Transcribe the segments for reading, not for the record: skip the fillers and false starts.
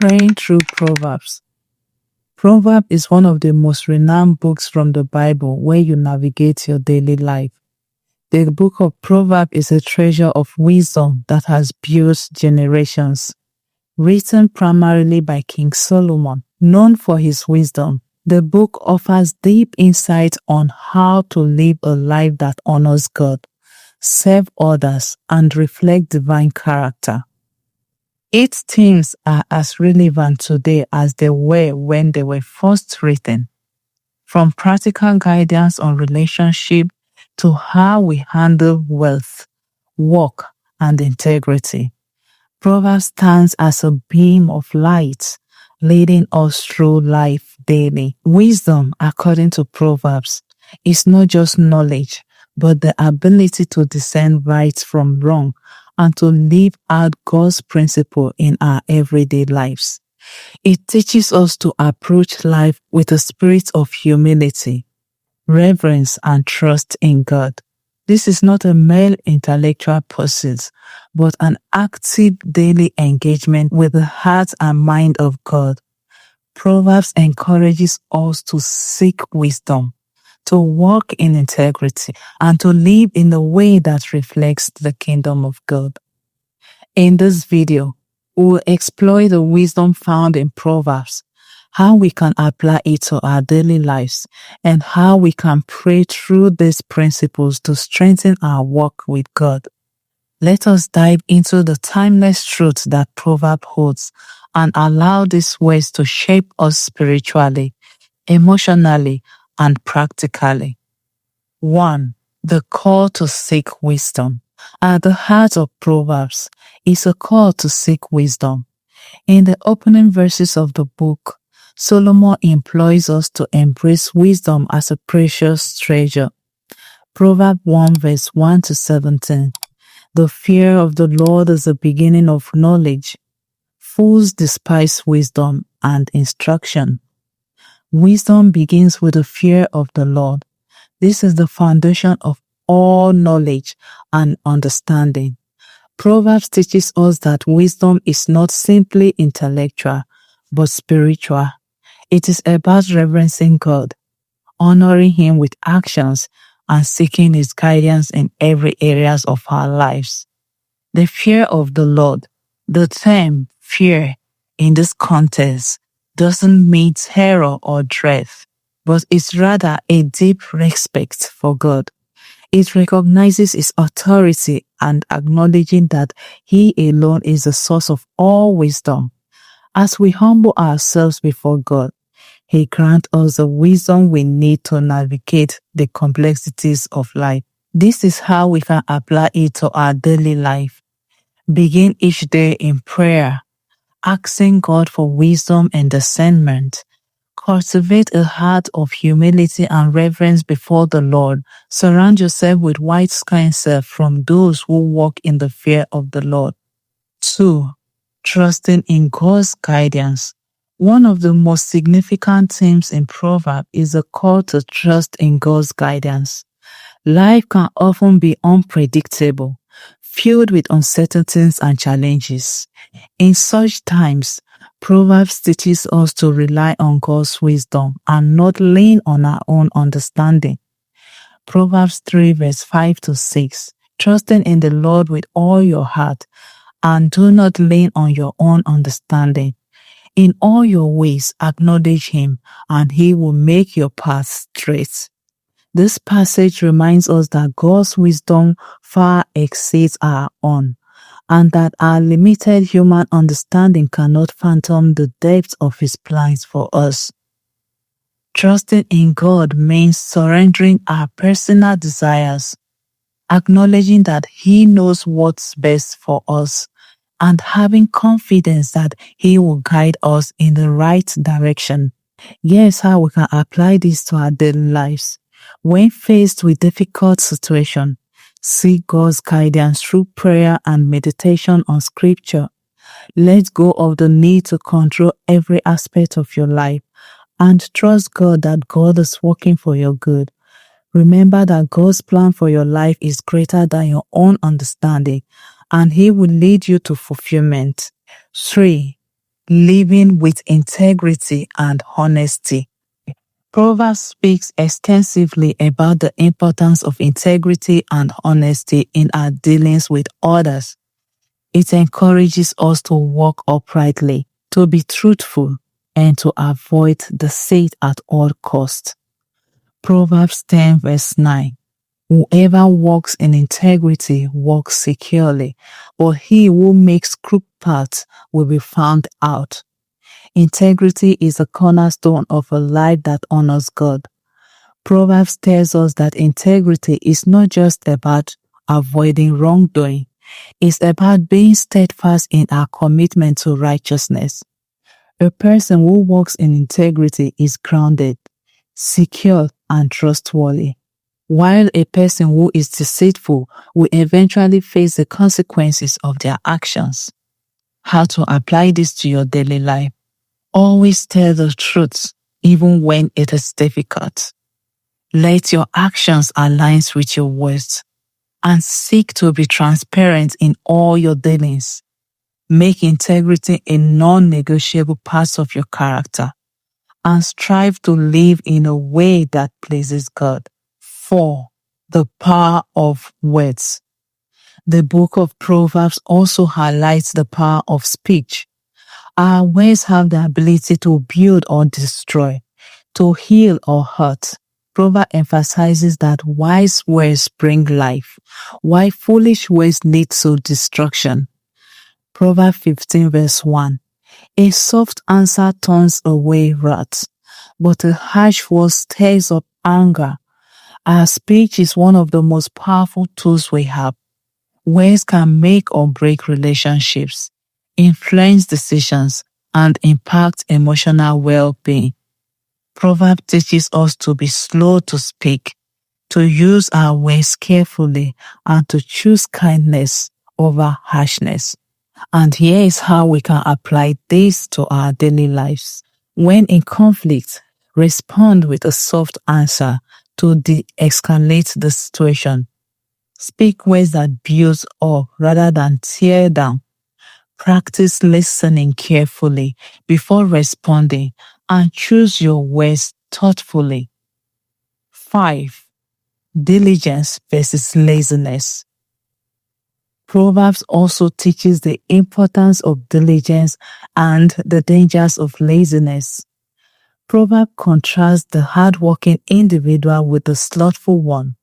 Praying through Proverbs. Proverbs is one of the most renowned books from the Bible where you navigate your daily life. The Book of Proverbs is a treasure of wisdom that has built generations. Written primarily by King Solomon, known for his wisdom, the book offers deep insight on how to live a life that honors God, serve others, and reflect divine character. Its themes are as relevant today as they were when they were first written. From practical guidance on relationship to how we handle wealth, work, and integrity, Proverbs stands as a beam of light, leading us through life daily. Wisdom, according to Proverbs, is not just knowledge, but the ability to discern right from wrong and to live out God's principle in our everyday lives. It teaches us to approach life with a spirit of humility, reverence, and trust in God. This is not a mere intellectual pursuit, but an active daily engagement with the heart and mind of God. Proverbs encourages us to seek wisdom, to walk in integrity, and to live in a way that reflects the kingdom of God. In this video, we will explore the wisdom found in Proverbs, how we can apply it to our daily lives, and how we can pray through these principles to strengthen our walk with God. Let us dive into the timeless truth that Proverbs holds and allow these words to shape us spiritually, emotionally, and practically. 1. The call to seek wisdom. At the heart of Proverbs is a call to seek wisdom. In the opening verses of the book, Solomon implores us to embrace wisdom as a precious treasure. Proverbs 1 verse 1 to 17. The fear of the Lord is the beginning of knowledge. Fools despise wisdom and instruction. Wisdom begins with the fear of the Lord. This is the foundation of all knowledge and understanding. Proverbs teaches us that wisdom is not simply intellectual, but spiritual. It is about reverencing God, honoring Him with actions, and seeking His guidance in every area of our lives. The fear of the Lord. The term fear in this context doesn't mean terror or dread, but it's rather a deep respect for God. It recognizes His authority and acknowledging that He alone is the source of all wisdom. As we humble ourselves before God, He grants us the wisdom we need to navigate the complexities of life. This is how we can apply it to our daily life. Begin each day in prayer, asking God for wisdom and discernment. Cultivate a heart of humility and reverence before the Lord. Surround yourself with wise counsel from those who walk in the fear of the Lord. 2. Trusting in God's guidance. One of the most significant themes in Proverbs is the call to trust in God's guidance. Life can often be unpredictable, filled with uncertainties and challenges. In such times, Proverbs teaches us to rely on God's wisdom and not lean on our own understanding. Proverbs 3 verse 5 to 6. Trusting in the Lord with all your heart and do not lean on your own understanding. In all your ways acknowledge Him and He will make your path straight. This passage reminds us that God's wisdom far exceeds our own, and that our limited human understanding cannot fathom the depth of His plans for us. Trusting in God means surrendering our personal desires, acknowledging that He knows what's best for us, and having confidence that He will guide us in the right direction. Here's how we can apply this to our daily lives. When faced with difficult situations, seek God's guidance through prayer and meditation on Scripture. Let go of the need to control every aspect of your life and trust God that God is working for your good. Remember that God's plan for your life is greater than your own understanding, and He will lead you to fulfillment. 3. living with integrity and honesty. Proverbs speaks extensively about the importance of integrity and honesty in our dealings with others. It encourages us to walk uprightly, to be truthful, and to avoid deceit at all costs. Proverbs 10 verse 9. Whoever walks in integrity walks securely, but he who makes crooked paths will be found out. Integrity is a cornerstone of a life that honors God. Proverbs tells us that integrity is not just about avoiding wrongdoing, it's about being steadfast in our commitment to righteousness. A person who walks in integrity is grounded, secure, and trustworthy, while a person who is deceitful will eventually face the consequences of their actions. How to apply this to your daily life? Always tell the truth, even when it is difficult. Let your actions align with your words, and seek to be transparent in all your dealings. Make integrity a non-negotiable part of your character, and strive to live in a way that pleases God. 4. The power of words. The book of Proverbs also highlights the power of speech. Our words have the ability to build or destroy, to heal or hurt. Proverbs emphasizes that wise words bring life, while foolish words lead to destruction. Proverbs 15 verse 1. A soft answer turns away wrath, but a harsh word stirs up anger. Our speech is one of the most powerful tools we have. Words can make or break relationships, influence decisions, and impact emotional well-being. Proverbs teaches us to be slow to speak, to use our words carefully, and to choose kindness over harshness. And here is how we can apply this to our daily lives. When in conflict, respond with a soft answer to de-escalate the situation. Speak words that build up rather than tear down. Practice listening carefully before responding and choose your words thoughtfully. 5. Diligence versus laziness. Proverbs also teaches the importance of diligence and the dangers of laziness. Proverbs contrasts the hardworking individual with the slothful one,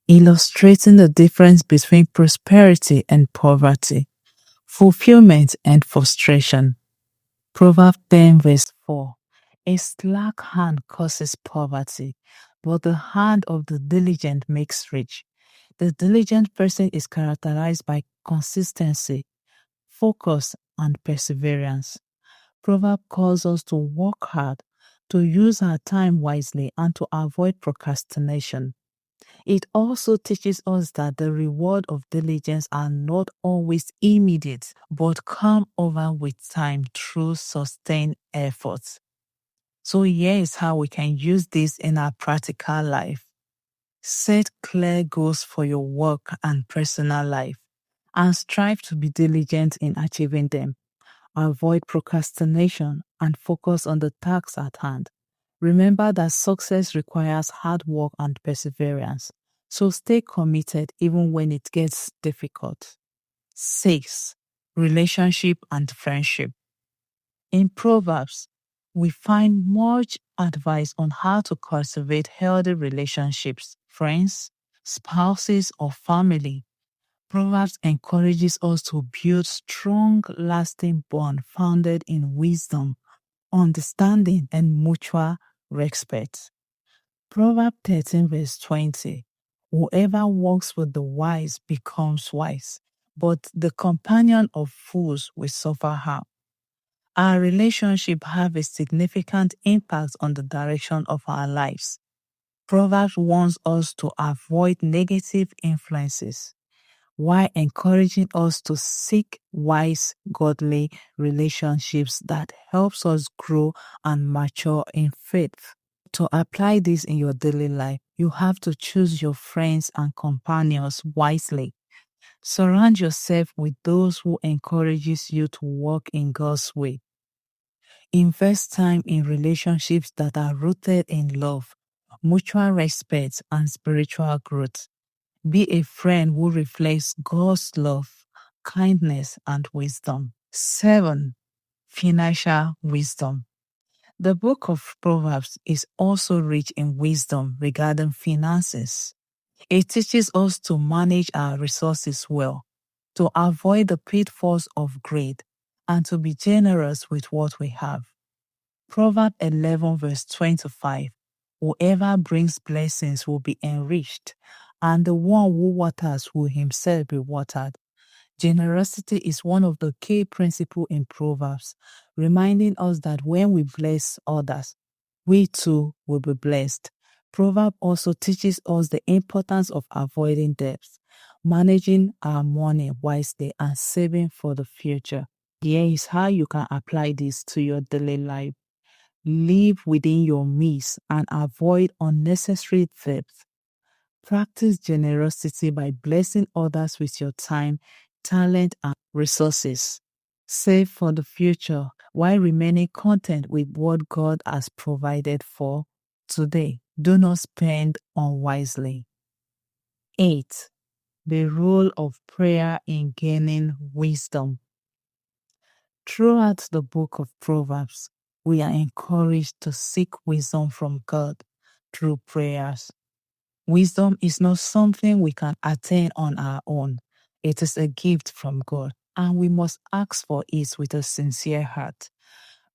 illustrating the difference between prosperity and poverty, fulfillment and frustration. Proverbs 10 verse 4. A slack hand causes poverty, but the hand of the diligent makes rich. The diligent person is characterized by consistency, focus, and perseverance. Proverbs calls us to work hard, to use our time wisely, and to avoid procrastination. It also teaches us that the reward of diligence are not always immediate, but come over with time through sustained efforts. So here is how we can use this in our practical life. Set clear goals for your work and personal life, and strive to be diligent in achieving them. Avoid procrastination and focus on the tasks at hand. Remember that success requires hard work and perseverance, so stay committed even when it gets difficult. 6. Relationship and friendship. In Proverbs, we find much advice on how to cultivate healthy relationships, friends, spouses, or family. Proverbs encourages us to build strong, lasting bond founded in wisdom, understanding, and mutual respect. Proverbs 13 verse 20. Whoever walks with the wise becomes wise, but the companion of fools will suffer harm. Our relationship have a significant impact on the direction of our lives. Proverbs warns us to avoid negative influences, while encouraging us to seek wise, godly relationships that helps us grow and mature in faith. To apply this in your daily life, you have to choose your friends and companions wisely. Surround yourself with those who encourages you to walk in God's way. Invest time in relationships that are rooted in love, mutual respect, and spiritual growth. Be a friend who reflects God's love, kindness, and wisdom. 7. Financial wisdom. The book of Proverbs is also rich in wisdom regarding finances. It teaches us to manage our resources well, to avoid the pitfalls of greed, and to be generous with what we have. Proverbs 11 verse 25. Whoever brings blessings will be enriched, and the one who waters will himself be watered. Generosity is one of the key principles in Proverbs, reminding us that when we bless others, we too will be blessed. Proverbs also teaches us the importance of avoiding debts, managing our money wisely, and saving for the future. Here is how you can apply this to your daily life. Live within your means and avoid unnecessary debt. Practice generosity by blessing others with your time, talent, and resources. Save for the future while remaining content with what God has provided for today. Do not spend unwisely. 8. The role of prayer in gaining wisdom. Throughout the book of Proverbs, we are encouraged to seek wisdom from God through prayers. Wisdom is not something we can attain on our own. It is a gift from God, and we must ask for it with a sincere heart.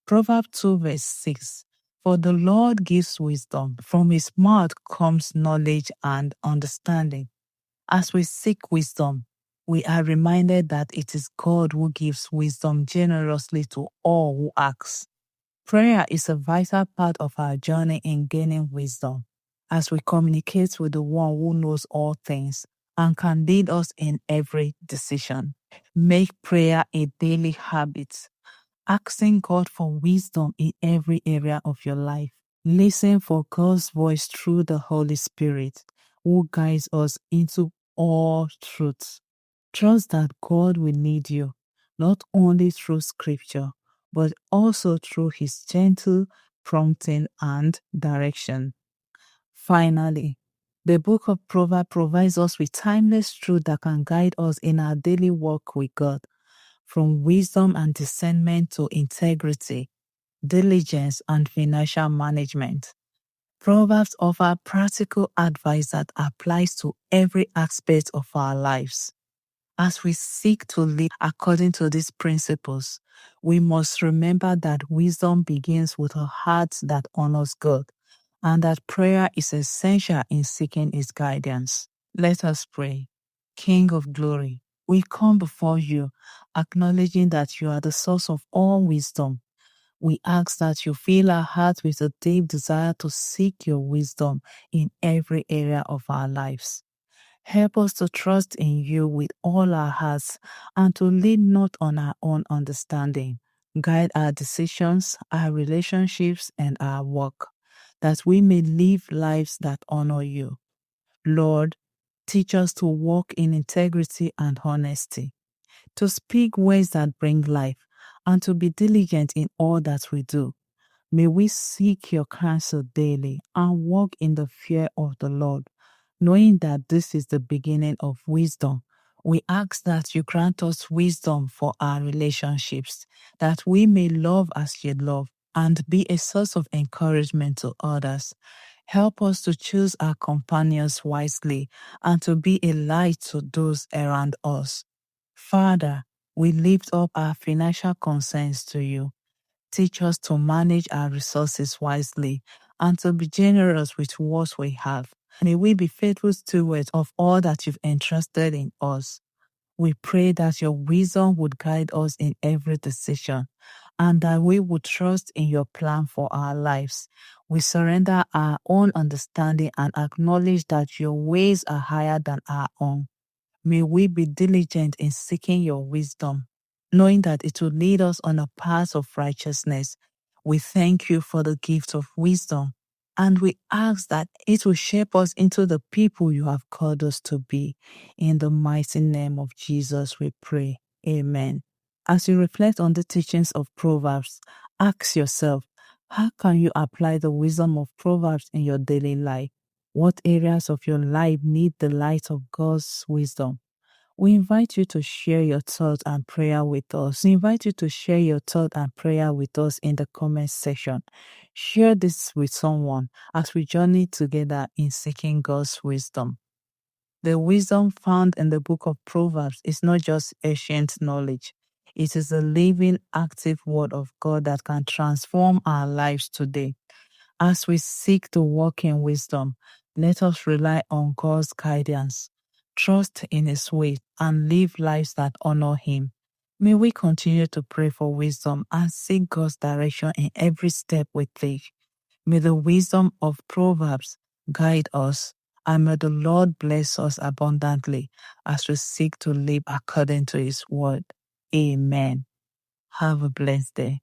Proverbs 2 verse 6. For the Lord gives wisdom. From his mouth comes knowledge and understanding. As we seek wisdom, we are reminded that it is God who gives wisdom generously to all who ask. Prayer is a vital part of our journey in gaining wisdom, as we communicate with the one who knows all things and can lead us in every decision. Make prayer a daily habit, asking God for wisdom in every area of your life. Listen for God's voice through the Holy Spirit, who guides us into all truth. Trust that God will lead you, not only through scripture, but also through his gentle prompting and direction. Finally, the book of Proverbs provides us with timeless truth that can guide us in our daily walk with God, from wisdom and discernment to integrity, diligence, and financial management. Proverbs offer practical advice that applies to every aspect of our lives. As we seek to live according to these principles, we must remember that wisdom begins with a heart that honors God, and that prayer is essential in seeking his guidance. Let us pray. King of glory, we come before you, acknowledging that you are the source of all wisdom. We ask that you fill our hearts with a deep desire to seek your wisdom in every area of our lives. Help us to trust in you with all our hearts and to lean not on our own understanding. Guide our decisions, our relationships, and our work, that we may live lives that honor you. Lord, teach us to walk in integrity and honesty, to speak words that bring life, and to be diligent in all that we do. May we seek your counsel daily and walk in the fear of the Lord, knowing that this is the beginning of wisdom. We ask that you grant us wisdom for our relationships, that we may love as you love and be a source of encouragement to others. Help us to choose our companions wisely and to be a light to those around us. Father, we lift up our financial concerns to you. Teach us to manage our resources wisely and to be generous with what we have. May we be faithful stewards of all that you've entrusted in us. We pray that your wisdom would guide us in every decision and that we would trust in your plan for our lives. We surrender our own understanding and acknowledge that your ways are higher than our own. May we be diligent in seeking your wisdom, knowing that it will lead us on a path of righteousness. We thank you for the gift of wisdom, and we ask that it will shape us into the people you have called us to be. In the mighty name of Jesus, we pray. Amen. As you reflect on the teachings of Proverbs, ask yourself, how can you apply the wisdom of Proverbs in your daily life? What areas of your life need the light of God's wisdom? We invite you to share your thoughts and prayer with us. We invite you to share your thought and prayer with us in the comment section. Share this with someone as we journey together in seeking God's wisdom. The wisdom found in the book of Proverbs is not just ancient knowledge. It is a living, active word of God that can transform our lives today. As we seek to walk in wisdom, let us rely on God's guidance, trust in His way, and live lives that honor Him. May we continue to pray for wisdom and seek God's direction in every step we take. May the wisdom of Proverbs guide us, and may the Lord bless us abundantly as we seek to live according to His word. Amen. Have a blessed day.